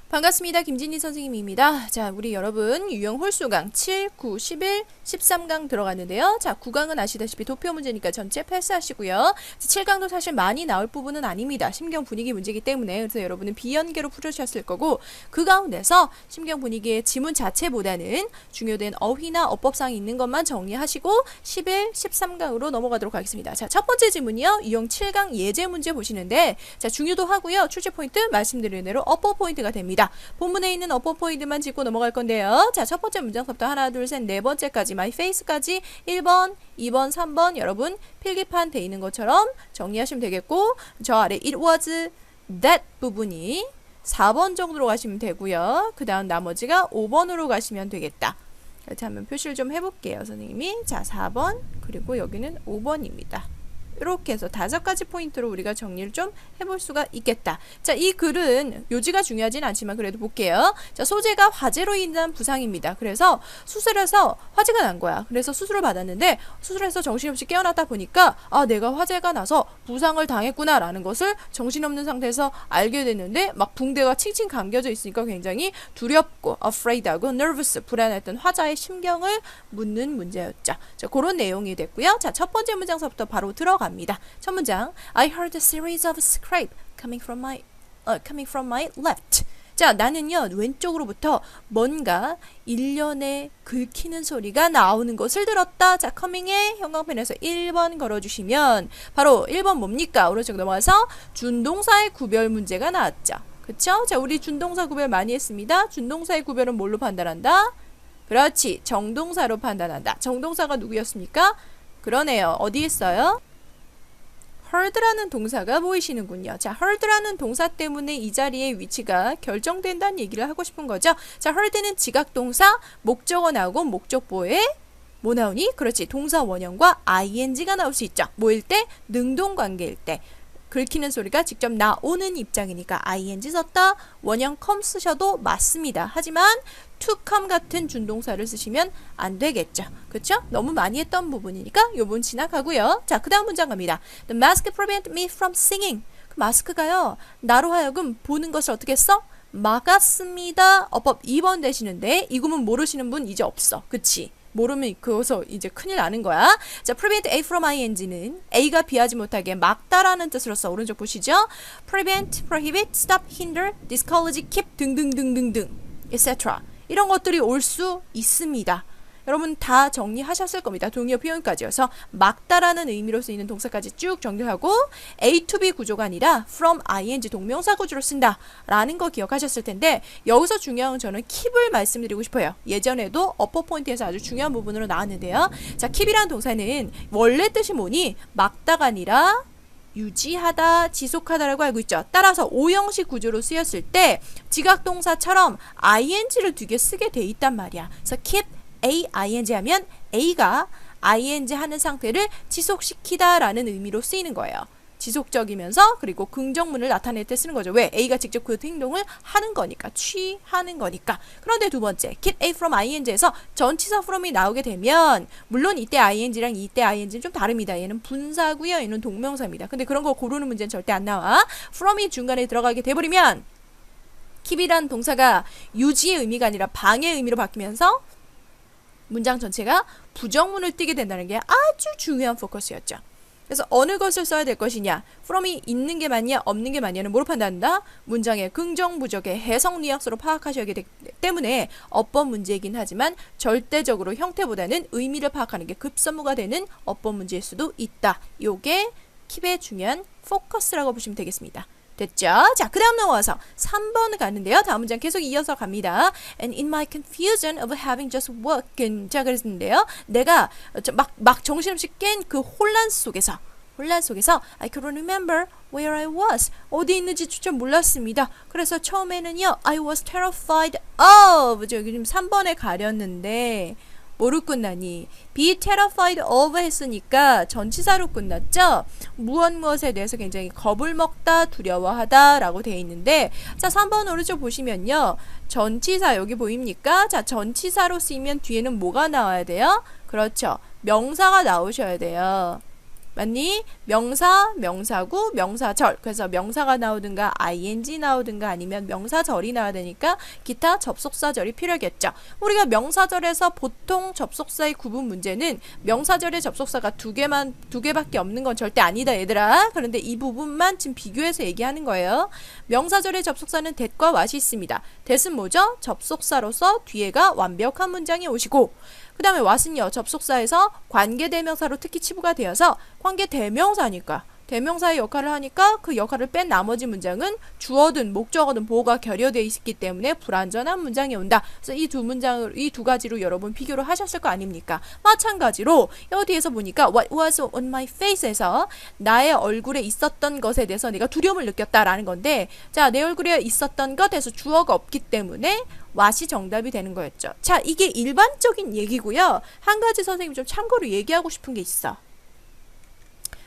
반갑습니다. 김진희 선생님입니다. 자, 우리 여러분 유형 홀수강 7, 9, 11, 13강 들어갔는데요. 자, 9강은 아시다시피 도표 문제니까 전체 패스하시고요. 7강도 사실 많이 나올 부분은 아닙니다. 심경 분위기 문제이기 때문에. 그래서 여러분은 비연계로 풀으셨을 거고, 그 가운데서 심경 분위기의 지문 자체보다는 중요된 어휘나 어법상이 있는 것만 정리하시고 11, 13강으로 넘어가도록 하겠습니다. 자, 첫 번째 지문이요. 유형 7강 예제 문제 보시는데, 자, 중요도 하고요. 출제 포인트 말씀드린 대로 어법 포인트가 됩니다. 본문에 있는 어법 포인트만 짚고 넘어갈 건데요. 자, 첫 번째 문장부터 하나, 둘, 셋, 네 번째까지 my face까지 1번, 2번, 3번 여러분 필기판 돼 있는 것처럼 정리하시면 되겠고, 저 아래 it was that 부분이 4번 정도로 가시면 되고요. 그 다음 나머지가 5번으로 가시면 되겠다. 이렇게 한번 표시를 좀 해볼게요. 선생님이. 자, 4번 그리고 여기는 5번입니다. 이렇게 해서 5가지 포인트로 우리가 정리를 좀 해볼 수가 있겠다. 자, 이 글은 요지가 중요하진 않지만 그래도 볼게요. 자, 소재가 화재로 인한 부상입니다. 그래서 수술해서 화재가 난 거야. 그래서 수술을 받았는데 수술해서 정신없이 깨어났다 보니까 내가 화재가 나서 부상을 당했구나 라는 것을 정신없는 상태에서 알게 됐는데 막 붕대가 칭칭 감겨져 있으니까 굉장히 두렵고 afraid하고 nervous, 불안했던 화자의 심경을 묻는 문제였죠. 자, 그런 내용이 됐고요. 자, 첫 번째 문장서부터 바로 들어갑니다. 첫 문장, I heard a series of scrape coming from my left. 자, 나는요 왼쪽으로부터 뭔가 일련의 긁히는 소리가 나오는 것을 들었다. 자, coming에 형광펜에서 1번 걸어주시면 바로 1번 뭡니까? 오른쪽 넘어가서 준동사의 구별 문제가 나왔죠. 그쵸? 자, 우리 준동사 구별 많이 했습니다. 준동사의 구별은 뭘로 판단한다? 그렇지, 정동사로 판단한다. 정동사가 누구였습니까? 그러네요. 어디 있어요? heard라는 동사가 보이시는군요. 자, heard라는 동사 때문에 이 자리의 위치가 결정된다는 얘기를 하고 싶은 거죠. 자, heard는 지각동사, 목적어 나오고 목적보에 뭐 나오니? 그렇지, 동사 원형과 ing가 나올 수 있죠. 뭐일 때? 능동관계일 때. 긁히는 소리가 직접 나오는 입장이니까 ing 썼다. 원형 come 쓰셔도 맞습니다. 하지만 to come 같은 준동사를 쓰시면 안 되겠죠. 그쵸? 너무 많이 했던 부분이니까 이 부분 지나가고요. 자, 그 다음 문장 갑니다. The mask prevent me from singing. 그 마스크가요, 나로 하여금 보는 것을 어떻게 했어? 막았습니다. 어법 2번 되시는데 이 구문 모르시는 분 이제 없어. 그치? 모르면 그어서 이제 큰일 나는 거야. 자, prevent A from ing는 A가 비하지 못하게 막다라는 뜻으로서 오른쪽 보시죠. prevent, prohibit, stop, hinder, discourage, keep 등등등등등 etc. 이런 것들이 올 수 있습니다. 여러분 다 정리하셨을 겁니다. 동의어 표현까지여서 막다라는 의미로 쓰이는 동사까지 쭉 정리하고 A to B 구조가 아니라 from ing 동명사 구조로 쓴다 라는 거 기억하셨을 텐데, 여기서 중요한 건 저는 keep을 말씀드리고 싶어요. 예전에도 어퍼 포인트에서 아주 중요한 부분으로 나왔는데요. 자, keep이라는 동사는 원래 뜻이 뭐니? 막다가 아니라 유지하다, 지속하다라고 알고 있죠. 따라서 오형식 구조로 쓰였을 때 지각동사처럼 ing를 두 개 쓰게 돼 있단 말이야. 그래서 keep ing 하면 A가 ing 하는 상태를 지속시키다 라는 의미로 쓰이는 거예요. 지속적이면서 그리고 긍정문을 나타낼 때 쓰는 거죠. 왜? A가 직접 그 행동을 하는 거니까, 취하는 거니까. 그런데 두 번째, keep A from ing에서 전치사 from이 나오게 되면 물론 이때 ing랑 이때 ing는 좀 다릅니다. 얘는 분사고요, 얘는 동명사입니다. 근데 그런 거 고르는 문제는 절대 안 나와. from이 중간에 들어가게 돼버리면 keep이란 동사가 유지의 의미가 아니라 방해의 의미로 바뀌면서 문장 전체가 부정문을 띠게 된다는 게 아주 중요한 포커스였죠. 그래서 어느 것을 써야 될 것이냐, from이 있는 게 맞냐 없는 게 맞냐는 뭐로 판단한다? 문장의 긍정 부적의 해석 뉘앙스로 파악하셔야 되기 때문에 어법 문제이긴 하지만 절대적으로 형태보다는 의미를 파악하는 게 급선무가 되는 어법 문제일 수도 있다. 요게 킵의 중요한 포커스라고 보시면 되겠습니다. 됐죠? 자, 그 다음 넘어와서 3번 가는데요. 다음 문장 계속 이어서 갑니다. And in my confusion of having just woken. 자, 그랬는데요. 내가 막 정신없이 깬 그 혼란 속에서 I couldn't remember where I was. 어디 있는지 진짜 몰랐습니다. 그래서 처음에는요, I was terrified of. 저기 지금 3번에 가렸는데 뭐로 끝나니? be terrified of 했으니까 전치사로 끝났죠? 무엇에 대해서 굉장히 겁을 먹다, 두려워하다 라고 되어 있는데, 자, 3번 오른쪽 보시면요, 전치사 여기 보입니까? 자, 전치사로 쓰이면 뒤에는 뭐가 나와야 돼요? 그렇죠, 명사가 나오셔야 돼요. 맞니? 명사, 명사구, 명사절. 그래서 명사가 나오든가 ing 나오든가 아니면 명사절이 나와야 되니까 기타 접속사절이 필요하겠죠. 우리가 명사절에서 보통 접속사의 구분 문제는 명사절의 접속사가 두 개밖에 없는 건 절대 아니다 얘들아. 그런데 이 부분만 지금 비교해서 얘기하는 거예요. 명사절의 접속사는 that과 what이 있습니다. that은 뭐죠? 접속사로서 뒤에가 완벽한 문장이 오시고, 그 다음에 what은요, 접속사에서 관계대명사로 특히 치부가 되어서 관계대명사니까 대명사의 역할을 하니까 그 역할을 뺀 나머지 문장은 주어든 목적어든 보호가 결여되어 있기 때문에 불완전한 문장이 온다. 그래서 이 두 가지로 여러분 비교를 하셨을 거 아닙니까? 마찬가지로 여기에서 보니까 what was on my face에서 나의 얼굴에 있었던 것에 대해서 내가 두려움을 느꼈다라는 건데, 자, 내 얼굴에 있었던 것에서 주어가 없기 때문에 what이 정답이 되는 거였죠. 자, 이게 일반적인 얘기고요. 한 가지 선생님이 좀 참고로 얘기하고 싶은 게 있어.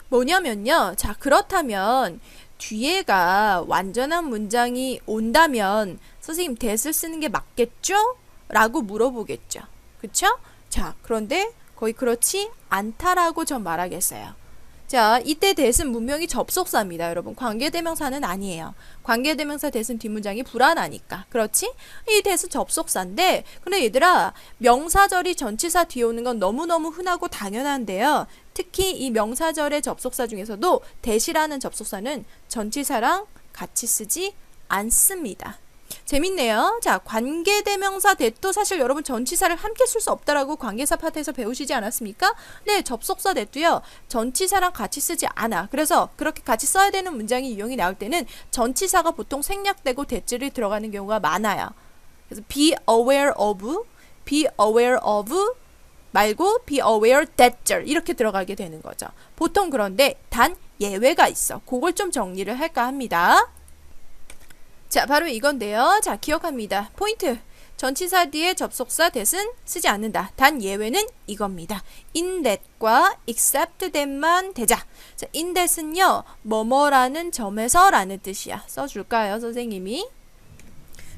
뭐냐면요. 자, 그렇다면 뒤에가 완전한 문장이 온다면 선생님 that을 쓰는 게 맞겠죠? 라고 물어보겠죠. 그쵸? 자, 그런데 거의 그렇지 않다라고 전 말하겠어요. 자, 이때 that은 분명히 접속사입니다. 여러분, 관계대명사는 아니에요. 관계대명사 that은 뒷문장이 불안하니까. 그렇지? 이 that은 접속사인데, 근데 얘들아, 명사절이 전치사 뒤에 오는 건 너무너무 흔하고 당연한데요. 특히 이 명사절의 접속사 중에서도 that이라는 접속사는 전치사랑 같이 쓰지 않습니다. 재밌네요. 자, 관계대명사 that도 사실 여러분 전치사를 함께 쓸 수 없다라고 관계사 파트에서 배우시지 않았습니까? 네, 접속사 that도요, 전치사랑 같이 쓰지 않아. 그래서 그렇게 같이 써야 되는 문장이 유형이 나올 때는 전치사가 보통 생략되고 that줄이 들어가는 경우가 많아요. 그래서 be aware of 말고 be aware that절 이렇게 들어가게 되는 거죠. 보통 그런데 단 예외가 있어. 그걸 좀 정리를 할까 합니다. 자, 바로 이건데요. 자, 기억합니다. 포인트. 전치사 뒤에 접속사 that은 쓰지 않는다. 단 예외는 이겁니다. in that과 except that만 되자. 자, in that은요, 뭐뭐라는 점에서 라는 뜻이야. 써줄까요, 선생님이?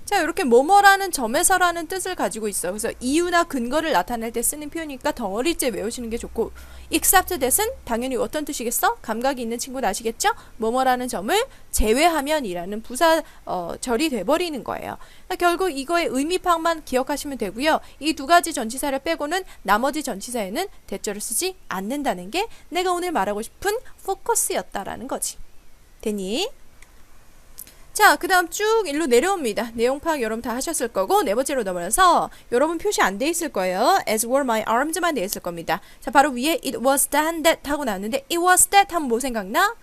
자, 이렇게 뭐뭐라는 점에서라는 뜻을 가지고 있어. 그래서 이유나 근거를 나타낼 때 쓰는 표현이니까 덩어리째 외우시는 게 좋고, except that은 당연히 어떤 뜻이겠어? 감각이 있는 친구는 아시겠죠? 뭐뭐라는 점을 제외하면 이라는 부사절이 돼버리는 거예요. 그러니까 결국 이거의 의미 파악만 기억하시면 되고요. 이 두 가지 전치사를 빼고는 나머지 전치사에는 that절을 쓰지 않는다는 게 내가 오늘 말하고 싶은 포커스였다라는 거지. 되니? 자, 그 다음 쭉 일로 내려옵니다. 내용 파악 여러분 다 하셨을 거고, 네 번째로 넘어가서 여러분 표시 안 돼 있을 거예요. as were my arms만 돼 있을 겁니다. 자, 바로 위에 it was that 하고 나왔는데 it was that 하면 뭐 생각나?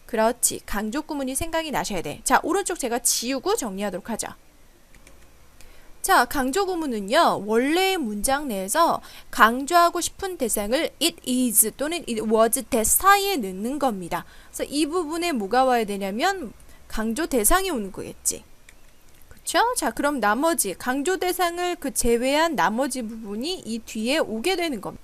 그렇지, 강조 구문이 생각이 나셔야 돼. 자, 오른쪽 제가 지우고 정리하도록 하죠. 자, 강조 구문은요, 원래의 문장 내에서 강조하고 싶은 대상을 it is 또는 it was that 사이에 넣는 겁니다. 그래서 이 부분에 뭐가 와야 되냐면 강조 대상이 오는 거겠지. 그쵸? 자, 그럼 나머지 강조 대상을 제외한 나머지 부분이 이 뒤에 오게 되는 겁니다.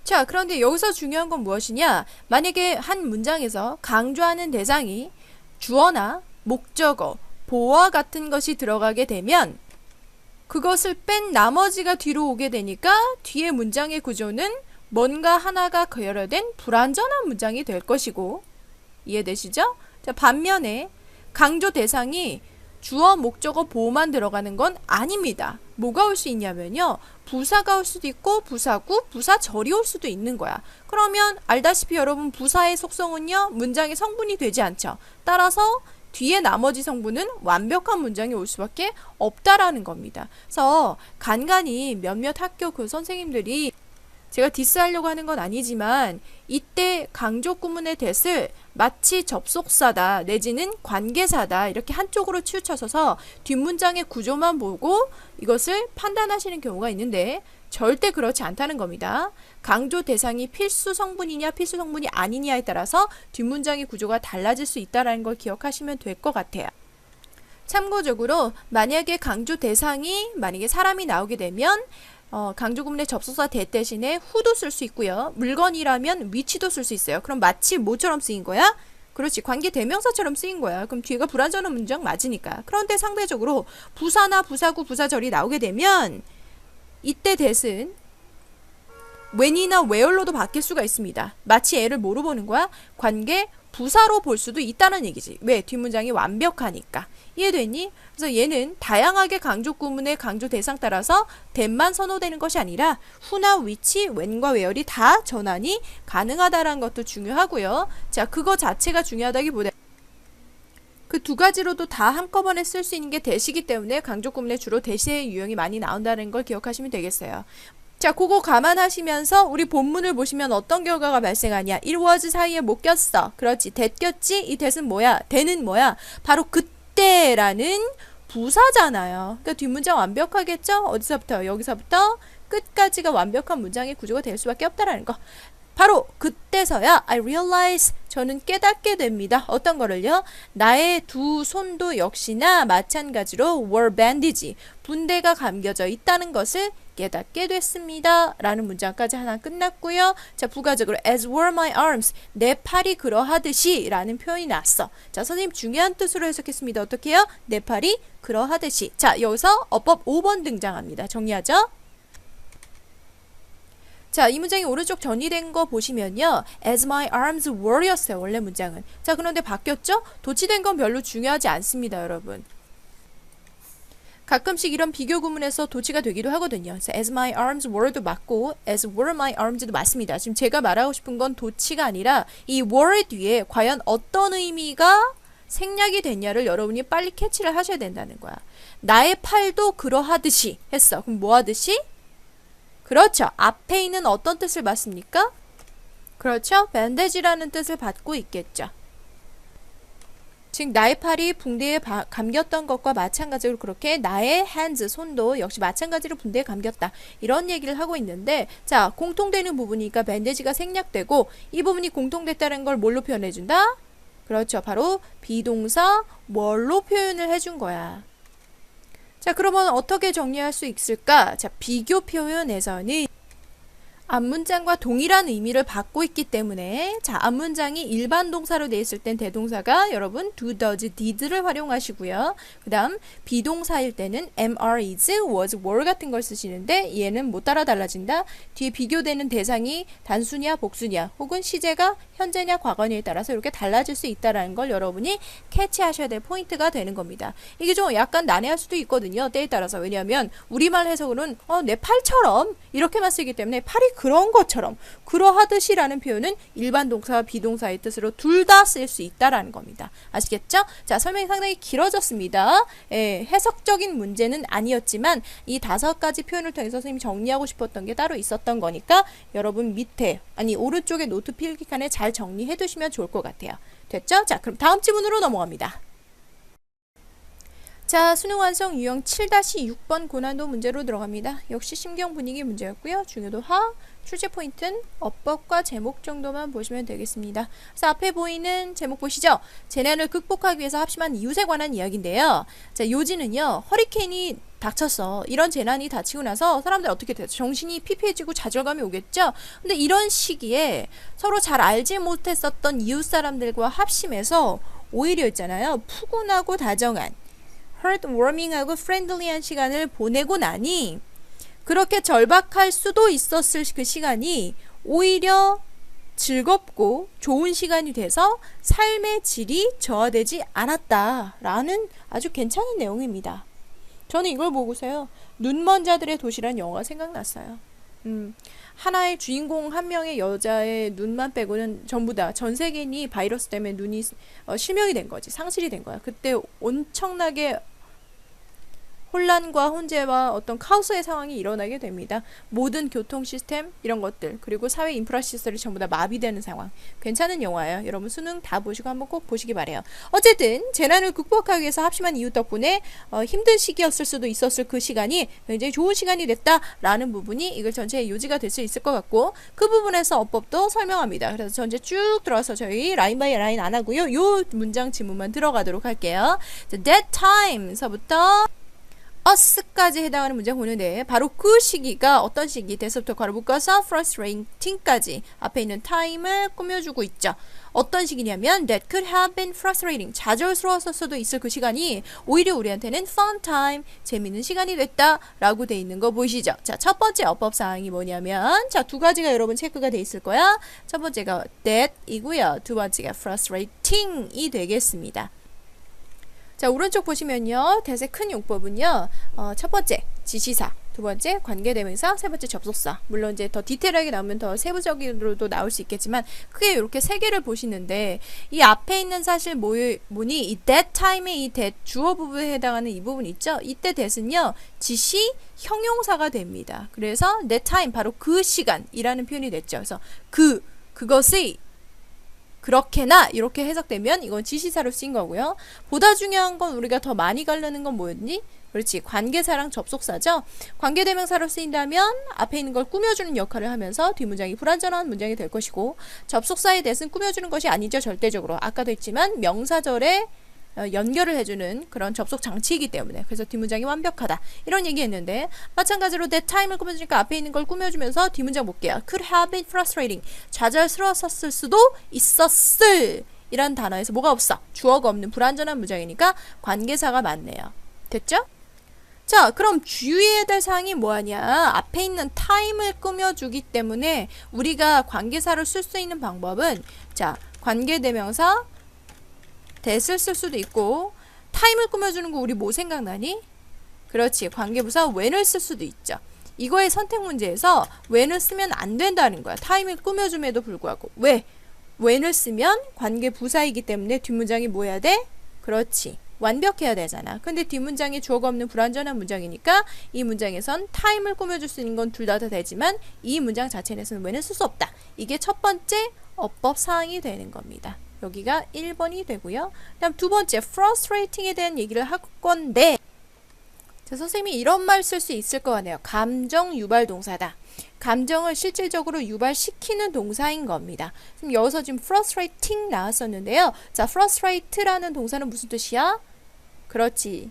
자, 그런데 여기서 중요한 건 무엇이냐? 만약에 한 문장에서 강조하는 대상이 주어나 목적어, 보어와 같은 것이 들어가게 되면 그것을 뺀 나머지가 뒤로 오게 되니까 뒤에 문장의 구조는 뭔가 하나가 결여된 불완전한 문장이 될 것이고, 이해되시죠? 자, 반면에 강조 대상이 주어, 목적어, 보어만 들어가는 건 아닙니다. 뭐가 올 수 있냐면요, 부사가 올 수도 있고 부사구, 부사절이 올 수도 있는 거야. 그러면 알다시피 여러분 부사의 속성은요, 문장의 성분이 되지 않죠. 따라서 뒤에 나머지 성분은 완벽한 문장이 올 수밖에 없다라는 겁니다. 그래서 간간히 몇몇 학교 그 선생님들이, 제가 디스하려고 하는 건 아니지만 이때 강조 구문의 that을 마치 접속사다 내지는 관계사다 이렇게 한쪽으로 치우쳐서서 뒷문장의 구조만 보고 이것을 판단하시는 경우가 있는데 절대 그렇지 않다는 겁니다. 강조 대상이 필수 성분이냐 필수 성분이 아니냐에 따라서 뒷문장의 구조가 달라질 수 있다는 걸 기억하시면 될 것 같아요. 참고적으로 만약에 강조 대상이 만약에 사람이 나오게 되면 강조 구문의 접속사 that 대신에 who도 쓸 수 있고요. 물건이라면 which도 쓸 수 있어요. 그럼 마치 뭐처럼 쓰인 거야? 그렇지, 관계 대명사처럼 쓰인 거야. 그럼 뒤가 불완전한 문장 맞으니까. 그런데 상대적으로 부사나 부사구, 부사절이 나오게 되면 이때 that은 when이나 where로도 바뀔 수가 있습니다. 마치 얘를 뭐로 보는 거야? 관계 부사로 볼 수도 있다는 얘기지. 왜? 뒷문장이 완벽하니까. 이해됐니? 그래서 얘는 다양하게 강조 구문의 강조 대상 따라서 that만 선호되는 것이 아니라 who나 which, when과 where이 다 전환이 가능하다는 것도 중요하고요. 자, 그거 자체가 중요하다기보다 그 두 가지로도 다 한꺼번에 쓸 수 있는 게 that이기 때문에 강조 구문에 주로 that의 유형이 많이 나온다는 걸 기억하시면 되겠어요. 자, 그거 감안하시면서 우리 본문을 보시면 어떤 결과가 발생하냐. it was 사이에 못 꼈어. 그렇지. that 꼈지? 이 that은 뭐야? that는 뭐야? 바로 그때라는 부사잖아요. 그러니까 뒷문장 완벽하겠죠? 어디서부터? 여기서부터 끝까지가 완벽한 문장의 구조가 될 수밖에 없다라는 거. 바로 그때서야 I realize 저는 깨닫게 됩니다. 어떤 거를요? 나의 두 손도 역시나 마찬가지로 were bandaged 분대가 감겨져 있다는 것을 깨닫게 됐습니다. 라는 문장까지 하나 끝났고요. 자, 부가적으로 as were my arms 내 팔이 그러하듯이 라는 표현이 나왔어. 자, 선생님 중요한 뜻으로 해석했습니다. 어떻게 해요? 내 팔이 그러하듯이. 자, 여기서 어법 5번 등장합니다. 정리하죠? 자, 이 문장이 오른쪽 정리된 거 보시면요. as my arms were 였어요. 원래 문장은. 자, 그런데 바뀌었죠? 도치된 건 별로 중요하지 않습니다. 여러분. 가끔씩 이런 비교 구문에서 도치가 되기도 하거든요. 그래서 as my arms were도 맞고 as were my arms도 맞습니다. 지금 제가 말하고 싶은 건 도치가 아니라 이 were 뒤에 과연 어떤 의미가 생략이 됐냐를 여러분이 빨리 캐치를 하셔야 된다는 거야. 나의 팔도 그러하듯이 했어. 그럼 뭐 하듯이? 그렇죠. 앞에 있는 어떤 뜻을 받습니까? 그렇죠. bandage라는 뜻을 받고 있겠죠. 즉 나의 팔이 붕대에 감겼던 것과 마찬가지로 그렇게 나의 hands, 손도 역시 마찬가지로 붕대에 감겼다. 이런 얘기를 하고 있는데 자, 공통되는 부분이니까 bandage가 생략되고 이 부분이 공통됐다는 걸 뭘로 표현해준다? 그렇죠. 바로 비동사 were로 표현을 해준 거야. 자, 그러면 어떻게 정리할 수 있을까? 자, 비교 표현에서는 앞문장과 동일한 의미를 받고 있기 때문에 자, 앞문장이 일반 동사로 돼 있을 땐 대동사가 여러분 do, does, did를 활용하시고요. 그 다음 비동사일 때는 am, are, is, was, were 같은 걸 쓰시는데 얘는 못 따라 달라진다. 뒤에 비교되는 대상이 단수냐 복수냐 혹은 시제가 현재냐 과거냐에 따라서 이렇게 달라질 수 있다는 걸 여러분이 캐치하셔야 될 포인트가 되는 겁니다. 이게 좀 약간 난해할 수도 있거든요. 때에 따라서. 왜냐하면 우리말 해석으로는 내 팔처럼 이렇게만 쓰기 때문에 팔이 그런 것처럼 그러하듯이 라는 표현은 일반 동사와 비동사의 뜻으로 둘 다 쓸 수 있다라는 겁니다. 아시겠죠? 자, 설명이 상당히 길어졌습니다. 해석적인 문제는 아니었지만 이 5가지 표현을 통해서 선생님이 정리하고 싶었던 게 따로 있었던 거니까 여러분 밑에 아니 오른쪽에 노트 필기칸에 잘 정리해 두시면 좋을 것 같아요. 됐죠? 자, 그럼 다음 지문으로 넘어갑니다. 자, 수능 완성 유형 7-6번 고난도 문제로 들어갑니다. 역시 심경 분위기 문제였고요. 중요도 하, 출제 포인트는 어법과 제목 정도만 보시면 되겠습니다. 그래서 앞에 보이는 제목 보시죠. 재난을 극복하기 위해서 합심한 이웃에 관한 이야기인데요. 자, 요지는요. 허리케인이 닥쳤어. 이런 재난이 닥치고 나서 사람들 어떻게 돼요? 정신이 피폐해지고 좌절감이 오겠죠? 근데 이런 시기에 서로 잘 알지 못했었던 이웃 사람들과 합심해서 오히려 있잖아요. 푸근하고 다정한 heartwarming하고 friendly한 시간을 보내고 나니 그렇게 절박할 수도 있었을 그 시간이 오히려 즐겁고 좋은 시간이 돼서 삶의 질이 저하되지 않았다라는 아주 괜찮은 내용입니다. 저는 이걸 보고서요. 눈먼 자들의 도시란 영화가 생각났어요. 하나의 주인공 한 명의 여자의 눈만 빼고는 전부 다 전 세계인이 바이러스 때문에 눈이 실명이 된 거지. 상실이 된 거야. 그때 엄청나게 혼란과 혼재와 어떤 카오스의 상황이 일어나게 됩니다. 모든 교통 시스템 이런 것들 그리고 사회 인프라 시설이 전부 다 마비되는 상황. 괜찮은 영화예요. 여러분 수능 다 보시고 한번 꼭 보시기 바래요. 어쨌든 재난을 극복하기 위해서 합심한 이유 덕분에 힘든 시기였을 수도 있었을 그 시간이 굉장히 좋은 시간이 됐다라는 부분이 이걸 전체의 요지가 될 수 있을 것 같고 그 부분에서 어법도 설명합니다. 그래서 전체 쭉 들어와서 저희 라인 바이 라인 안 하고요. 요 문장 지문만 들어가도록 할게요. That time서부터 us까지 해당하는 문제 보는데 바로 그 시기가 어떤 시기? 대서부터 괄호 묶어서 frustrating까지 앞에 있는 time을 꾸며주고 있죠. 어떤 시기냐면 that could have been frustrating. 좌절스러웠을 수도 있을 그 시간이 오히려 우리한테는 fun time. 재밌는 시간이 됐다 라고 돼 있는 거 보이시죠? 자, 첫 번째 어법 사항이 뭐냐면 자, 두 가지가 여러분 체크가 돼 있을 거야. 첫 번째가 that 이고요. 두 번째가 frustrating이 되겠습니다. 자, 오른쪽 보시면요. 대세 큰 용법은요. 첫 번째 지시사, 두 번째 관계대명사, 세 번째 접속사. 물론 이제 더 디테일하게 나오면 더 세부적으로도 나올 수 있겠지만 크게 이렇게 세 개를 보시는데 이 앞에 있는 사실 뭐니? 이 that time의 이 that 주어 부분에 해당하는 이 부분 있죠? 이때 that은요. 지시 형용사가 됩니다. 그래서 that time 바로 그 시간이라는 표현이 됐죠. 그래서 그것의 그렇게나 이렇게 해석되면 이건 지시사로 쓰인 거고요. 보다 중요한 건 우리가 더 많이 가르는 건 뭐였니? 그렇지. 관계사랑 접속사죠. 관계대명사로 쓰인다면 앞에 있는 걸 꾸며주는 역할을 하면서 뒷문장이 불완전한 문장이 될 것이고 접속사의 that은 꾸며주는 것이 아니죠. 절대적으로. 아까도 했지만 명사절에 연결을 해주는 그런 접속 장치이기 때문에 그래서 뒷문장이 완벽하다 이런 얘기했는데 마찬가지로 that time을 꾸며주니까 앞에 있는 걸 꾸며주면서 뒷문장 볼게요. could have been frustrating. 좌절스러웠을 수도 있었을 이란 단어에서 뭐가 없어? 주어가 없는 불완전한 문장이니까 관계사가 맞네요. 됐죠? 자, 그럼 주의해야 될 사항이 뭐하냐? 앞에 있는 time을 꾸며주기 때문에 우리가 관계사를 쓸 수 있는 방법은 자, 관계대명사 that을 쓸 수도 있고 time을 꾸며주는 거 우리 뭐 생각나니? 그렇지. 관계부사 when을 쓸 수도 있죠. 이거의 선택 문제에서 when을 쓰면 안 된다는 거야. time을 꾸며줌에도 불구하고. 왜? when을 쓰면 관계부사이기 때문에 뒷문장이 뭐 해야 돼? 그렇지. 완벽해야 되잖아. 근데 뒷문장에 주어가 없는 불완전한 문장이니까 이 문장에선 time을 꾸며줄 수 있는 건 둘 다 되지만 이 문장 자체에서는 when을 쓸 수 없다. 이게 첫 번째 어법 사항이 되는 겁니다. 여기가 1번이 되고요. 다음 두 번째 frustrating에 대한 얘기를 할 건데 자, 선생님이 이런 말 쓸 수 있을 것 같네요. 감정 유발 동사다. 감정을 실질적으로 유발시키는 동사인 겁니다. 지금 여기서 지금 frustrating 나왔었는데요. 자, frustrate라는 동사는 무슨 뜻이야? 그렇지.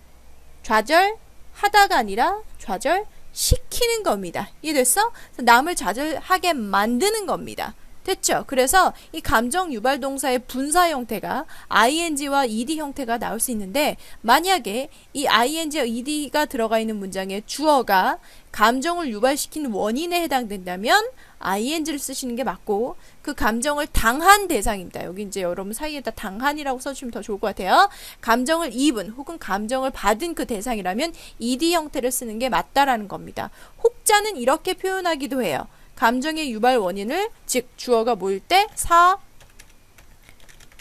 좌절하다가 아니라 좌절시키는 겁니다. 이해됐어? 남을 좌절하게 만드는 겁니다. 됐죠? 그래서 이 감정 유발 동사의 분사 형태가 ing와 ed 형태가 나올 수 있는데 만약에 이 ing와 ed가 들어가 있는 문장의 주어가 감정을 유발시키는 원인에 해당된다면 ing를 쓰시는 게 맞고 그 감정을 당한 대상입니다. 여기 이제 여러분 사이에다 당한이라고 써주시면 더 좋을 것 같아요. 감정을 입은 혹은 감정을 받은 그 대상이라면 ed 형태를 쓰는 게 맞다라는 겁니다. 혹자는 이렇게 표현하기도 해요. 감정의 유발 원인을 즉 주어가 뭐일 때?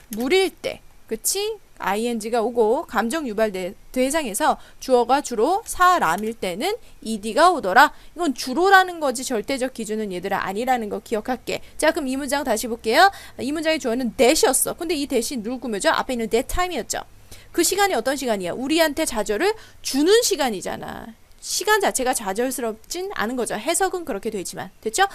물일 때 그치? ing가 오고 감정 유발 대상에서 주어가 주로 사람일 때는 ed가 오더라. 이건 주로라는 거지 절대적 기준은 얘들아 아니라는 거 기억할게. 자, 그럼 이 문장 다시 볼게요. 이 문장의 주어는 that이었어. 근데 이 that이 누굴 꾸며줘? 앞에 있는 that time이었죠. 그 시간이 어떤 시간이야? 우리한테 좌절을 주는 시간이잖아. 시간 자체가 좌절스럽진 않은 거죠. 해석은 그렇게 되지만. 됐죠?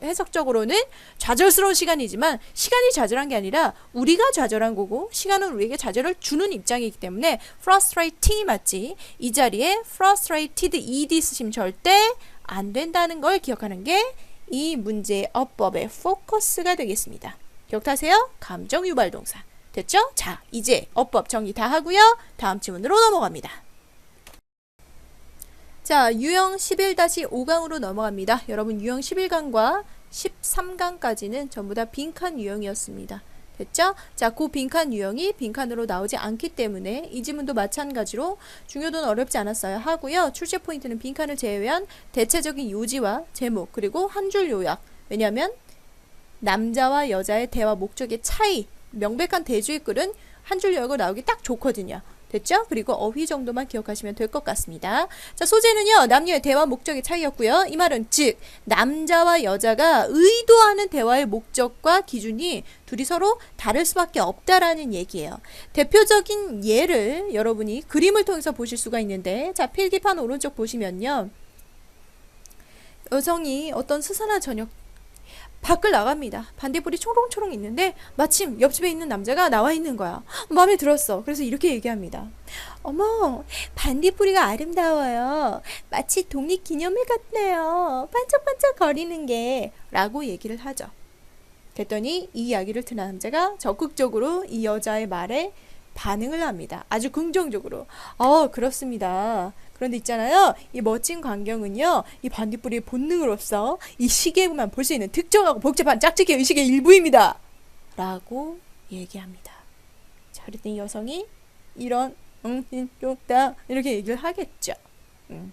해석적으로는 좌절스러운 시간이지만 시간이 좌절한 게 아니라 우리가 좌절한 거고 시간은 우리에게 좌절을 주는 입장이기 때문에 frustrating이 맞지. 이 자리에 frustrated ed 쓰시면 절대 안 된다는 걸 기억하는 게 이 문제의 어법의 포커스가 되겠습니다. 기억하세요? 감정 유발 동사. 됐죠? 자, 이제 어법 정리 다 하고요. 다음 질문으로 넘어갑니다. 자, 유형 11-5강으로 넘어갑니다. 여러분 유형 11강과 13강까지는 전부 다 빈칸 유형이었습니다. 됐죠? 자, 그 빈칸 유형이 빈칸으로 나오지 않기 때문에 이 지문도 마찬가지로 중요도는 어렵지 않았어야 하고요. 출제 포인트는 빈칸을 제외한 대체적인 요지와 제목 그리고 한 줄 요약. 왜냐하면 남자와 여자의 대화 목적의 차이 명백한 대주의 글은 한 줄 요약으로 나오기 딱 좋거든요. 됐죠? 그리고 어휘 정도만 기억하시면 될 것 같습니다. 자, 소재는요. 남녀의 대화 목적의 차이였고요. 이 말은 즉 남자와 여자가 의도하는 대화의 목적과 기준이 둘이 서로 다를 수밖에 없다라는 얘기예요. 대표적인 예를 여러분이 그림을 통해서 보실 수가 있는데 자, 필기판 오른쪽 보시면요. 여성이 어떤 스산한 저녁 밖을 나갑니다. 반딧불이 초롱초롱 있는데 마침 옆집에 있는 남자가 나와 있는 거야. 마음에 들었어. 그래서 이렇게 얘기합니다. 어머, 반딧불이가 아름다워요. 마치 독립기념일 같네요. 반짝반짝 거리는 게. 라고 얘기를 하죠. 그랬더니 이 이야기를 듣는 남자가 적극적으로 이 여자의 말에 반응을 합니다. 아주 긍정적으로. 그렇습니다. 그런데 있잖아요. 이 멋진 광경은요. 이 반딧불이의 본능으로서 이 시계에만 볼 수 있는 특정하고 복잡한 짝짓기 의식의 일부입니다. 라고 얘기합니다. 자, 그랬더니 여성이 이런 좋다 이렇게 얘기를 하겠죠.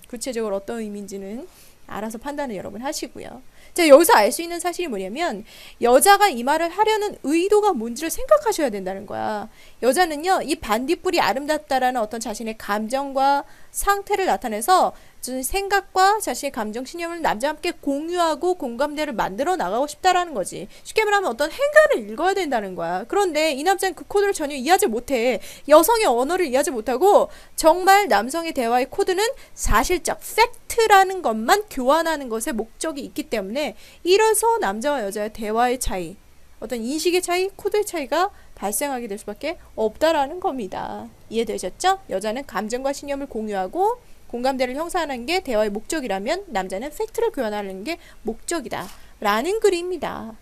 구체적으로 어떤 의미인지는 알아서 판단을 여러분 하시고요. 자, 여기서 알 수 있는 사실이 뭐냐면 여자가 이 말을 하려는 의도가 뭔지를 생각하셔야 된다는 거야. 여자는요, 이 반딧불이 아름답다라는 어떤 자신의 감정과 상태를 나타내서 생각과 자신의 감정 신념을 남자와 함께 공유하고 공감대를 만들어 나가고 싶다라는 거지. 쉽게 말하면 어떤 행간을 읽어야 된다는 거야. 그런데 이 남자는 그 코드를 전혀 이해하지 못해. 여성의 언어를 이해하지 못하고 정말 남성의 대화의 코드는 사실적 팩트라는 것만 교환하는 것에 목적이 있기 때문에 이래서 남자와 여자의 대화의 차이, 어떤 인식의 차이, 코드의 차이가 발생하게 될 수밖에 없다라는 겁니다. 이해되셨죠? 여자는 감정과 신념을 공유하고 공감대를 형성하는 게 대화의 목적이라면 남자는 팩트를 교환하는 게 목적이다 라는 글입니다.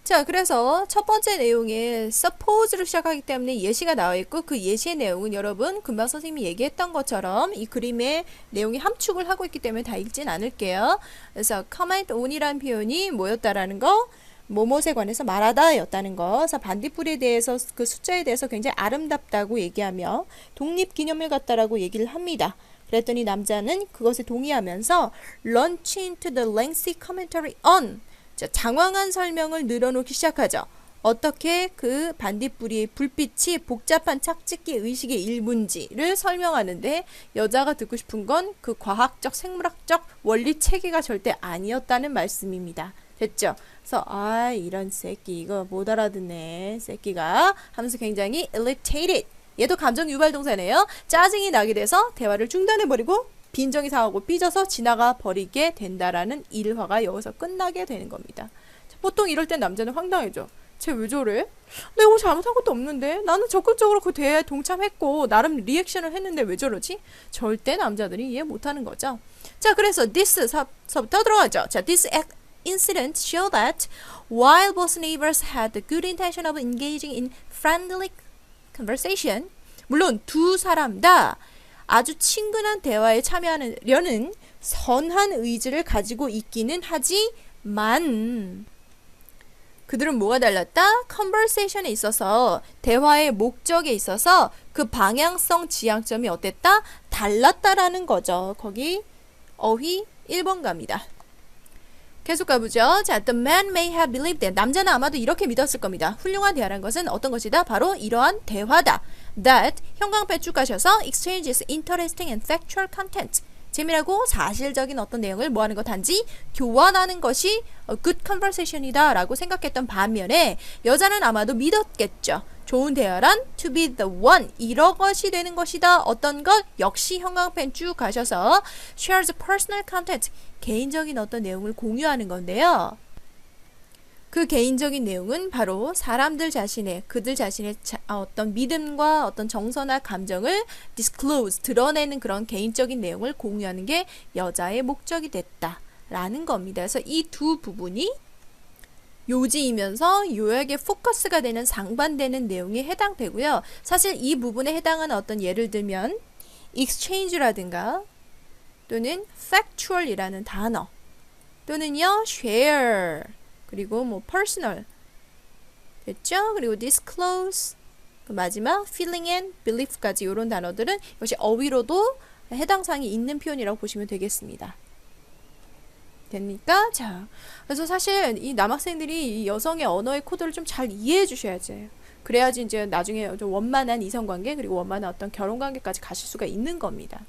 자, 그래서 첫 번째 내용에 suppose로 시작하기 때문에 예시가 나와 있고 그 예시의 내용은 여러분 금방 선생님이 얘기했던 것처럼 이 그림의 내용이 함축을 하고 있기 때문에 다 읽진 않을게요. 그래서 comment on이라는 표현이 뭐였다라는 거, 뭐뭇에 관해서 말하다 였다는 거. 그래서 반딧불에 대해서 그 숫자에 대해서 굉장히 아름답다고 얘기하며 독립기념일 같다라고 얘기를 합니다. 그랬더니 남자는 그것에 동의하면서 launch into the lengthy commentary on, 자, 장황한 설명을 늘어놓기 시작하죠. 어떻게 그 반딧불이의 불빛이 복잡한 짝짓기 의식의 일부인지를 설명하는데 여자가 듣고 싶은 건 그 과학적 생물학적 원리 체계가 절대 아니었다는 말씀입니다. 됐죠? 그래서 이런 새끼 이거 못 알아듣네 새끼가 하면서 굉장히 irritated, 얘도 감정 유발 동사네요. 짜증이 나게 돼서 대화를 중단해버리고 빈정이 상하고 삐져서 지나가 버리게 된다라는 일화가 여기서 끝나게 되는 겁니다. 보통 이럴 땐 남자는 황당해져. 쟤 왜 저래? 내가 뭐 잘못한 것도 없는데 나는 적극적으로 그 대화에 동참했고 나름 리액션을 했는데 왜 저러지? 절대 남자들이 이해 못하는 거죠. 자, 그래서 this서부터 들어가죠. 자, this incident show that while both neighbors had the good intention of engaging in friendly conversation, 물론 두 사람 다 아주 친근한 대화에 참여하려는 선한 의지를 가지고 있기는 하지만 그들은 뭐가 달랐다? conversation에 있어서 대화의 목적에 있어서 그 방향성 지향점이 어땠다? 달랐다라는 거죠. 거기 어휘 1번 갑니다. 계속 가보죠. 자, the man may have believed that, 남자는 아마도 이렇게 믿었을 겁니다. 훌륭한 대화라는 것은 어떤 것이다? 바로 이러한 대화다. that, 형광펜 쭉 가셔서 exchanges interesting and factual content, 재미나고 사실적인 어떤 내용을 뭐하는 것, 단지 교환하는 것이 good conversation이다 라고 생각했던 반면에 여자는 아마도 믿었겠죠. 좋은 대화란 to be the one, 이것이 되는 것이다. 어떤 것? 역시 형광펜 쭉 가셔서 shares personal content, 개인적인 어떤 내용을 공유하는 건데요. 그 개인적인 내용은 바로 사람들 자신의, 그들 자신의 어떤 믿음과 어떤 정서나 감정을 disclose, 드러내는 그런 개인적인 내용을 공유하는 게 여자의 목적이 됐다라는 겁니다. 그래서 이 두 부분이 요지이면서 요약의 포커스가 되는 상반되는 내용에 해당되고요. 사실 이 부분에 해당하는 어떤 예를 들면 exchange라든가 또는 factual이라는 단어 또는요 share, 그리고 뭐 personal 됐죠? 그리고 disclose, 그 마지막 feeling and belief까지 이런 단어들은 이것이 어휘로도 해당 사항이 있는 표현이라고 보시면 되겠습니다. 됩니까? 자, 그래서 사실 이 남학생들이 이 여성의 언어의 코드를 좀 잘 이해해 주셔야지. 그래야지 이제 나중에 좀 원만한 이성관계 그리고 원만한 어떤 결혼관계까지 가실 수가 있는 겁니다.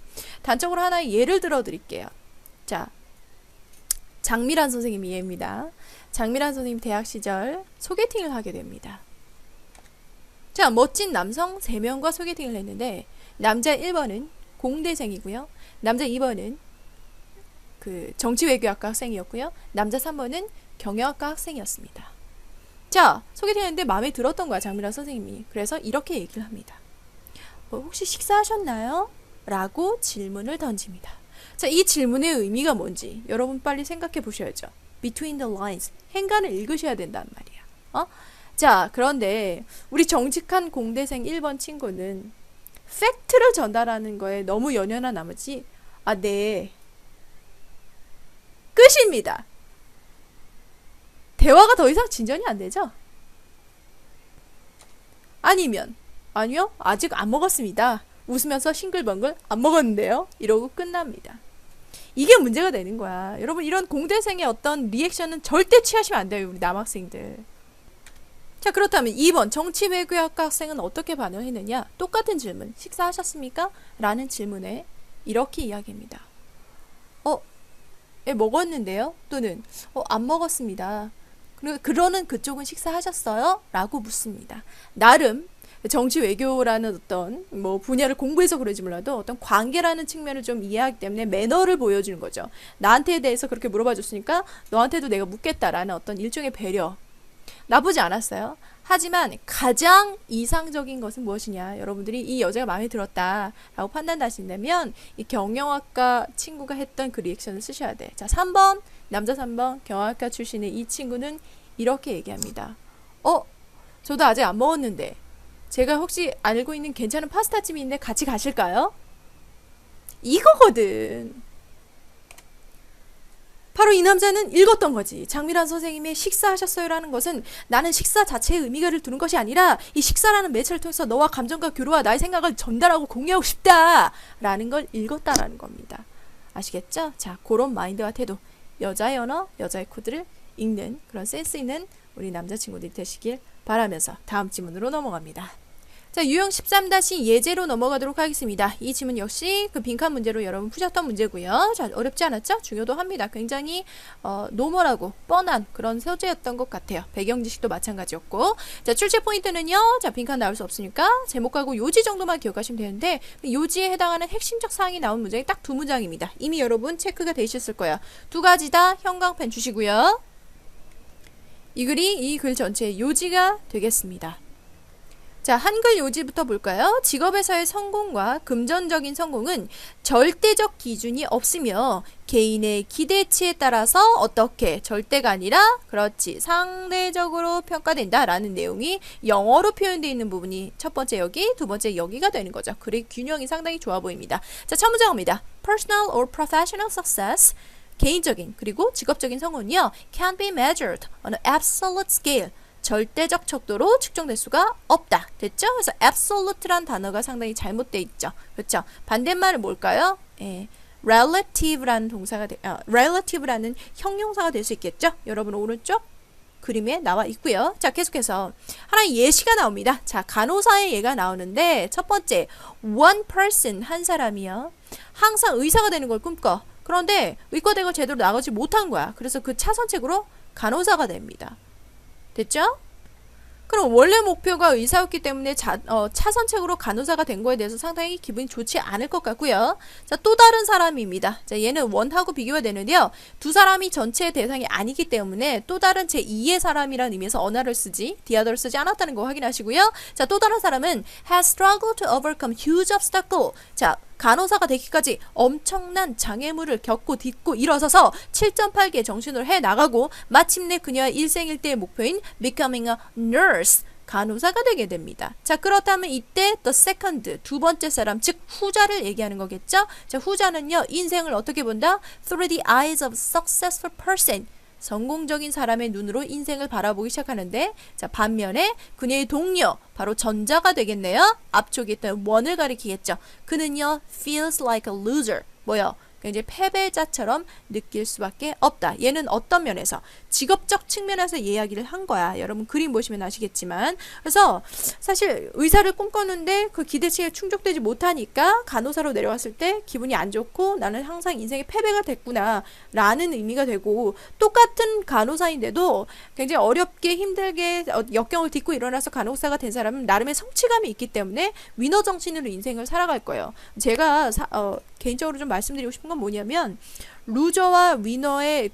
단적으로 하나의 예를 들어 드릴게요. 자, 장미란 선생님이 예입니다. 장미란 선생님 대학 시절 소개팅을 하게 됩니다. 자, 멋진 남성 3명과 소개팅을 했는데 남자 1번은 공대생이고요. 남자 2번은 그 정치외교학과 학생이었고요. 남자 3번은 경영학과 학생이었습니다. 자, 소개팅했는데 마음에 들었던 거야, 장미란 선생님이. 그래서 이렇게 얘기를 합니다. 혹시 식사하셨나요? 라고 질문을 던집니다. 자, 이 질문의 의미가 뭔지 여러분 빨리 생각해 보셔야죠. Between the lines. 행간을 읽으셔야 된단 말이야. 자, 그런데 우리 정직한 공대생 1번 친구는 팩트를 전달하는 거에 너무 연연한 나머지 네. 끝입니다. 대화가 더 이상 진전이 안 되죠? 아니요, 아직 안 먹었습니다. 웃으면서 싱글벙글 안 먹었는데요? 이러고 끝납니다. 이게 문제가 되는 거야. 여러분, 이런 공대생의 어떤 리액션은 절대 취하시면 안 돼요, 우리 남학생들. 자, 그렇다면 2번 정치외교학과 학생은 어떻게 반응했느냐? 똑같은 질문, 식사하셨습니까? 라는 질문에 이렇게 이야기합니다. 먹었는데요? 또는 안 먹었습니다. 그러는 그쪽은 식사하셨어요? 라고 묻습니다. 나름 정치 외교라는 어떤 분야를 공부해서 그런지 몰라도 어떤 관계라는 측면을 좀 이해하기 때문에 매너를 보여주는 거죠. 나한테 대해서 그렇게 물어봐 줬으니까 너한테도 내가 묻겠다라는 어떤 일종의 배려. 나쁘지 않았어요. 하지만 가장 이상적인 것은 무엇이냐? 여러분들이 이 여자가 마음에 들었다라고 판단하신다면 이 경영학과 친구가 했던 그 리액션을 쓰셔야 돼. 자, 3번 남자 3번 경영학과 출신의 이 친구는 이렇게 얘기합니다. 저도 아직 안 먹었는데 제가 혹시 알고 있는 괜찮은 파스타집이 있는데 같이 가실까요? 이거거든. 바로 이 남자는 읽었던 거지. 장미란 선생님의 식사하셨어요? 라는 것은 나는 식사 자체의 의미를 두는 것이 아니라 이 식사라는 매체를 통해서 너와 감정과 교류와 나의 생각을 전달하고 공유하고 싶다 라는 걸 읽었다라는 겁니다. 아시겠죠? 자, 그런 마인드와 태도. 여자의 언어, 여자의 코드를 읽는 그런 센스 있는 우리 남자친구들이 되시길 바라면서 다음 질문으로 넘어갑니다. 자, 유형 13-예제로 넘어가도록 하겠습니다. 이 질문 역시 그 빈칸 문제로 여러분 푸셨던 문제고요. 자, 어렵지 않았죠? 중요도 합니다. 굉장히 노멀하고 뻔한 그런 소재였던 것 같아요. 배경 지식도 마찬가지였고. 자, 출제 포인트는요. 자, 빈칸 나올 수 없으니까 제목하고 요지 정도만 기억하시면 되는데 요지에 해당하는 핵심적 사항이 나온 문장이 딱 2문장입니다. 이미 여러분 체크가 되셨을 거예요. 2가지 다 형광펜 주시고요. 이 글이 이 글 전체의 요지가 되겠습니다. 자, 한글 요지부터 볼까요? 직업에서의 성공과 금전적인 성공은 절대적 기준이 없으며 개인의 기대치에 따라서 어떻게 절대가 아니라 그렇지 상대적으로 평가된다 라는 내용이 영어로 표현되어 있는 부분이 첫 번째 여기, 두 번째 여기가 되는 거죠. 글의 균형이 상당히 좋아 보입니다. 자, 첫 문장입니다. Personal or professional success 개인적인 그리고 직업적인 성공은요 can be measured on an absolute scale 절대적 척도로 측정될 수가 없다. 됐죠? 그래서 absolute란 단어가 상당히 잘못되어 있죠. 그렇죠? 반대말은 뭘까요? relative라는 동사가 relative라는 형용사가 될 수 있겠죠? 여러분 오른쪽 그림에 나와 있고요. 자, 계속해서 하나의 예시가 나옵니다. 자, 간호사의 예가 나오는데 첫 번째 one person 한 사람이요. 항상 의사가 되는 걸 꿈꿔. 그런데 의과대학을 제대로 나가지 못한 거야. 그래서 그 차선책으로 간호사가 됩니다. 됐죠? 그럼 원래 목표가 의사였기 때문에 차선책으로 간호사가 된 거에 대해서 상당히 기분이 좋지 않을 것 같고요. 자, 또 다른 사람입니다. 자, 얘는 원하고 비교가 되는데요. 두 사람이 전체의 대상이 아니기 때문에 또 다른 제2의 사람이라는 의미에서 언어를 쓰지, 디어더를 쓰지 않았다는 거 확인하시고요. 자, 또 다른 사람은 has struggled to overcome huge obstacle. 자, 간호사가 되기까지 엄청난 장애물을 겪고 딛고 일어서서 7.8개 정신을 해나가고 마침내 그녀의 일생일대의 목표인 becoming a nurse 간호사가 되게 됩니다. 자, 그렇다면 이때 the second 두 번째 사람 즉 후자를 얘기하는 거겠죠. 자, 후자는요 인생을 어떻게 본다? Through the eyes of a successful person 성공적인 사람의 눈으로 인생을 바라보기 시작하는데 자, 반면에 그녀의 동료 바로 전자가 되겠네요. 앞쪽에 있던 원을 가리키겠죠. 그는요 feels like a loser 뭐요? 이제 패배자처럼 느낄 수밖에 없다. 얘는 어떤 면에서 직업적 측면에서 이야기를 한 거야. 여러분 그림 보시면 아시겠지만 그래서 사실 의사를 꿈꿨는데 그 기대치에 충족되지 못하니까 간호사로 내려왔을 때 기분이 안 좋고 나는 항상 인생의 패배가 됐구나 라는 의미가 되고 똑같은 간호사인데도 굉장히 어렵게 힘들게 역경을 딛고 일어나서 간호사가 된 사람은 나름의 성취감이 있기 때문에 위너 정신으로 인생을 살아갈 거예요. 제가 개인적으로 좀 말씀드리고 싶은 건 뭐냐면 루저와 위너의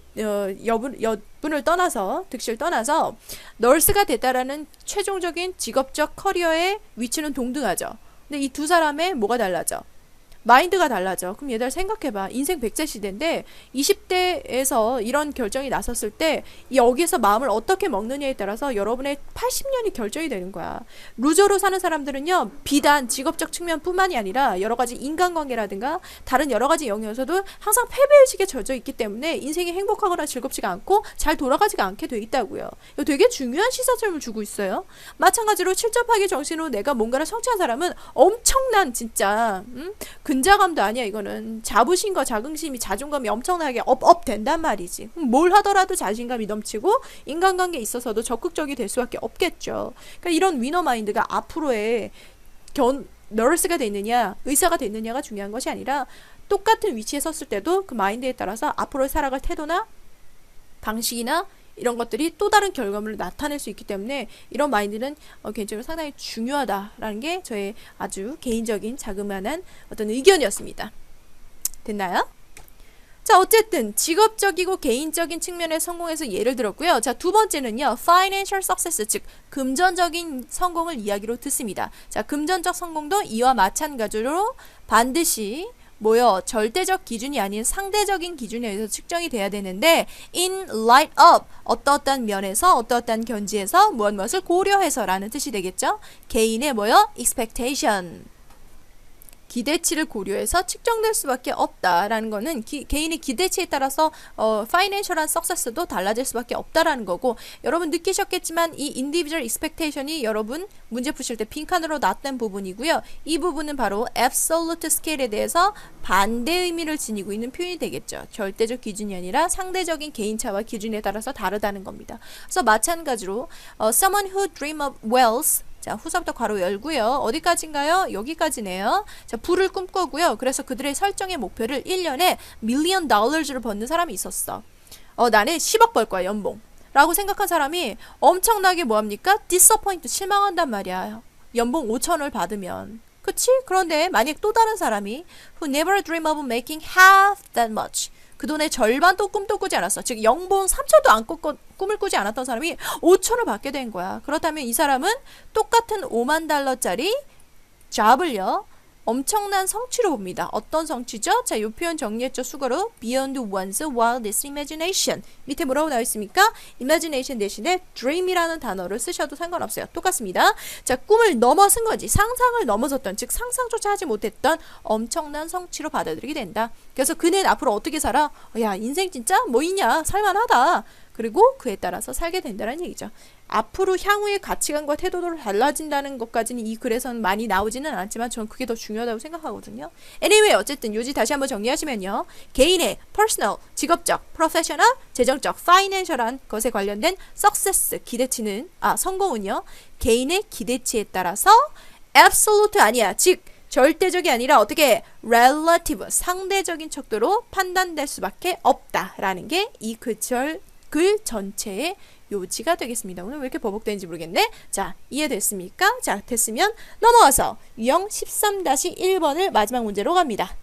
여분을 떠나서 득실을 떠나서 널스가 됐다라는 최종적인 직업적 커리어의 위치는 동등하죠. 근데 이 두 사람의 뭐가 달라져? 마인드가 달라져. 그럼 얘들 생각해봐. 인생 100세 시대인데 20대에서 이런 결정이 나섰을 때 여기에서 마음을 어떻게 먹느냐에 따라서 여러분의 80년이 결정이 되는 거야. 루저로 사는 사람들은요, 비단 직업적 측면뿐만이 아니라 여러 가지 인간관계라든가 다른 여러 가지 영역에서도 항상 패배의식에 젖어 있기 때문에 인생이 행복하거나 즐겁지가 않고 잘 돌아가지가 않게 돼 있다고요. 이거 되게 중요한 시사점을 주고 있어요. 마찬가지로 실전파기 정신으로 내가 뭔가를 성취한 사람은 엄청난 진짜 근자감도 아니야. 이거는 자부심과 자긍심이 자존감이 엄청나게 업 된단 말이지. 뭘 하더라도 자신감이 넘치고 인간관계에 있어서도 적극적이 될 수밖에 없겠죠. 그러니까 이런 위너 마인드가 앞으로의 너스가 됐느냐 의사가 됐느냐가 중요한 것이 아니라 똑같은 위치에 섰을 때도 그 마인드에 따라서 앞으로 살아갈 태도나 방식이나 이런 것들이 또 다른 결과물을 나타낼 수 있기 때문에 이런 마인드는 개인적으로 상당히 중요하다라는 게 저의 아주 개인적인 자그마한 어떤 의견이었습니다. 됐나요? 자, 어쨌든 직업적이고 개인적인 측면에 성공해서 예를 들었고요. 자, 두 번째는요. financial success, 즉 금전적인 성공을 이야기로 듣습니다. 자, 금전적 성공도 이와 마찬가지로 반드시 절대적 기준이 아닌 상대적인 기준에 의해서 측정이 돼야 되는데 in light of 어떠한 면에서 어떠한 견지에서 무엇을 고려해서 라는 뜻이 되겠죠. 개인의 expectation 기대치를 고려해서 측정될 수밖에 없다라는 거는 개인의 기대치에 따라서 파이낸셜한 석세스도 달라질 수밖에 없다라는 거고, 여러분 느끼셨겠지만 이 individual expectation이 여러분 문제 푸실 때 빈칸으로 놨던 부분이고요. 이 부분은 바로 absolute scale에 대해서 반대 의미를 지니고 있는 표현이 되겠죠. 절대적 기준이 아니라 상대적인 개인차와 기준에 따라서 다르다는 겁니다. 그래서 마찬가지로 someone who dream of wealth, 자, 후서부터 괄호 열고요. 어디까지인가요? 여기까지네요. 자, 부를 꿈꾸고요. 그래서 그들의 설정의 목표를 1년에 $1,000,000를 버는 사람이 있었어. 나는 10억 벌 거야, 연봉. 라고 생각한 사람이 엄청나게 뭐합니까? disappoint, 실망한단 말이야. 연봉 5,000을 받으면. 그치? 그런데 만약 또 다른 사람이 who never dream of making half that much, 그 돈의 절반도 꿈도 꾸지 않았어. 즉 연봉 3천도 안 꿈을 꾸지 않았던 사람이 5천을 받게 된 거야. 그렇다면 이 사람은 똑같은 $50,000짜리 잡을요, 엄청난 성취로 봅니다. 어떤 성취죠? 자, 이 표현 정리했죠. 수거로 beyond one's wildest imagination. 밑에 뭐라고 나와 있습니까? imagination 대신에 dream이라는 단어를 쓰셔도 상관없어요. 똑같습니다. 자, 꿈을 넘어선 거지. 상상을 넘어섰던, 즉 상상조차 하지 못했던 엄청난 성취로 받아들이게 된다. 그래서 그는 앞으로 어떻게 살아? 야, 인생 진짜 뭐 있냐? 살만하다. 그리고 그에 따라서 살게 된다는 얘기죠. 앞으로 향후의 가치관과 태도도 달라진다는 것까지는 이 글에서는 많이 나오지는 않았지만 저는 그게 더 중요하다고 생각하거든요. anyway, 어쨌든 요지 다시 한번 정리하시면요. 개인의 personal, 직업적, professional, 재정적, financial한 것에 관련된 success, 기대치는, 성공은요. 개인의 기대치에 따라서 absolute 아니야. 즉 절대적이 아니라 어떻게 relative, 상대적인 척도로 판단될 수밖에 없다라는 게 이 글 전체의 요지가 되겠습니다. 오늘 왜 이렇게 버벅대는지 모르겠네. 자, 이해됐습니까? 자, 됐으면 넘어와서 유형 13-1번을 마지막 문제로 갑니다.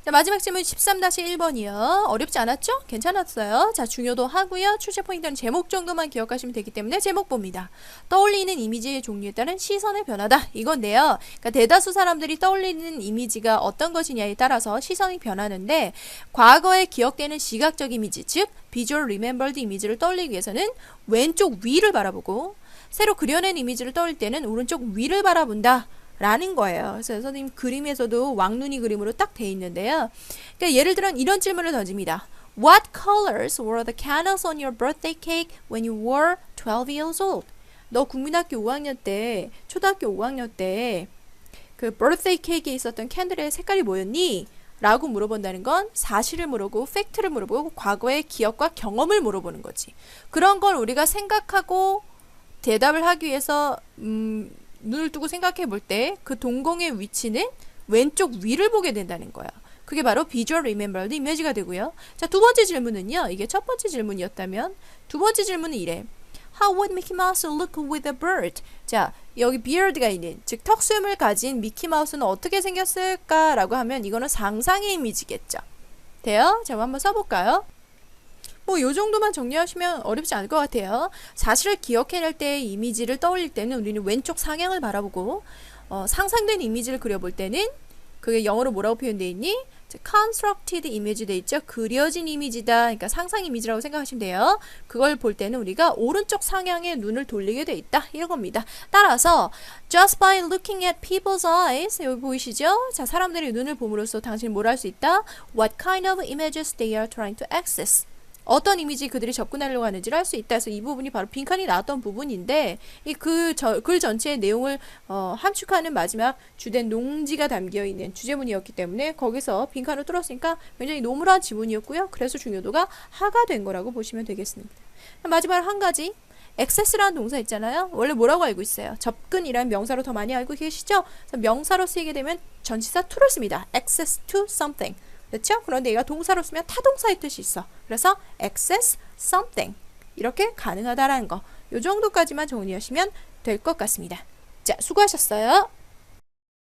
자, 마지막 질문 13-1번이요. 어렵지 않았죠? 괜찮았어요. 자, 중요도 하고요. 출제 포인트는 제목 정도만 기억하시면 되기 때문에 제목 봅니다. 떠올리는 이미지의 종류에 따른 시선의 변화다. 이건데요. 그러니까 대다수 사람들이 떠올리는 이미지가 어떤 것이냐에 따라서 시선이 변하는데, 과거에 기억되는 시각적 이미지, 즉 visual remembered 이미지를 떠올리기 위해서는 왼쪽 위를 바라보고, 새로 그려낸 이미지를 떠올릴 때는 오른쪽 위를 바라본다 라는 거예요. 그래서 선생님 그림에서도 왕눈이 그림으로 딱 돼 있는데요. 그러니까 예를 들어 이런 질문을 던집니다. What colors were the candles on your birthday cake when you were 12 years old? 너 국민학교 5학년 때, 초등학교 5학년 때 그 birthday cake에 있었던 캔들의 색깔이 뭐였니? 라고 물어본다는 건 사실을 물어보고 팩트를 물어보고 과거의 기억과 경험을 물어보는 거지. 그런 걸 우리가 생각하고 대답을 하기 위해서 눈을 뜨고 생각해 볼 때 그 동공의 위치는 왼쪽 위를 보게 된다는 거야. 그게 바로 visual remembered image가 되고요. 자, 두 번째 질문은요. 이게 첫 번째 질문이었다면 두 번째 질문은 이래. How would Mickey Mouse look with a bird? 자, 여기 beard가 있는, 즉 턱수염을 가진 미키 마우스는 어떻게 생겼을까라고 하면 이거는 상상의 이미지겠죠. 돼요? 자, 한번 써볼까요? 뭐 요 정도만 정리하시면 어렵지 않을 것 같아요. 사실을 기억해낼 때 이미지를 떠올릴 때는 우리는 왼쪽 상향을 바라보고 상상된 이미지를 그려볼 때는 그게 영어로 뭐라고 표현되어 있니? constructed image 돼 있죠. 그려진 이미지다. 그러니까 상상 이미지라고 생각하시면 돼요. 그걸 볼 때는 우리가 오른쪽 상향에 눈을 돌리게 돼 있다. 이런 겁니다. 따라서 just by looking at people's eyes 여기 보이시죠? 자, 사람들의 눈을 봄으로써 당신은 뭘 할 수 있다? What kind of images they are trying to access. 어떤 이미지 그들이 접근하려고 하는지를 알 수 있다. 그래서 이 부분이 바로 빈칸이 나왔던 부분인데 글 전체의 내용을 함축하는 마지막 주된 농지가 담겨있는 주제문이었기 때문에 거기서 빈칸을 뚫었으니까 굉장히 노멀한 지문이었고요. 그래서 중요도가 하가 된 거라고 보시면 되겠습니다. 마지막으로 한 가지 access라는 동사 있잖아요. 원래 뭐라고 알고 있어요? 접근이라는 명사로 더 많이 알고 계시죠? 그래서 명사로 쓰이게 되면 전치사 to를 씁니다. access to something. 그렇죠? 그런데 얘가 동사로 쓰면 타동사의 뜻이 있어. 그래서 access something 이렇게 가능하다라는 거. 요 정도까지만 정리하시면 될 것 같습니다. 자, 수고하셨어요.